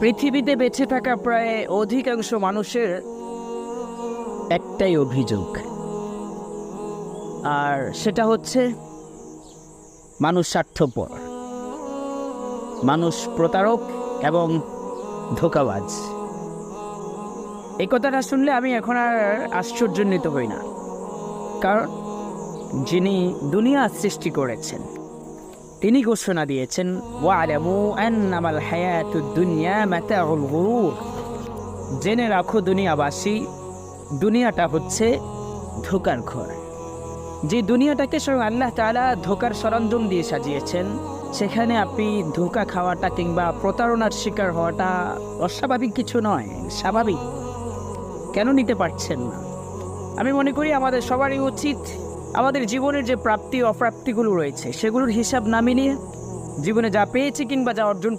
পৃথিবীতে বেঁচে থাকা প্রায় অধিকাংশ মানুষের একটাই অভিযোগ, আর সেটা হচ্ছে মানুষ স্বার্থপর, মানুষ প্রতারক এবং ধোঁকাবাজ। এই কথাটা শুনলে আমি এখন আর আশ্চর্যান্বিত হই না, কারণ যিনি দুনিয়া সৃষ্টি করেছেন তিনি ঘোষণা দিয়েছেন, ওয়ালামু আন্নামাল হায়াতুদ দুনিয়া মাতাউল গুরুর, জেনে রাখো দুনিয়াবাসী, দুনিয়াটা হচ্ছে ধোঁকার ঘর। যে দুনিয়াটাকে স্বয়ং আল্লাহ তাআলা ধোঁকার সরঞ্জাম দিয়ে সাজিয়েছেন, সেখানে আপনি ধোঁকা খাওয়াটা কিংবা প্রতারণার শিকার হওয়াটা অস্বাভাবিক কিছু নয়, স্বাভাবিক। কেন নিতে পারছেন না? আমি মনে করি আমাদের সবারই উচিত আমাদের জীবনের যে প্রাপ্তি অপ্রাপ্তিগুলো রয়েছে সেগুলোর হিসাব না মিলিয়ে জীবনে যা পেয়েছি কিংবা যা অর্জন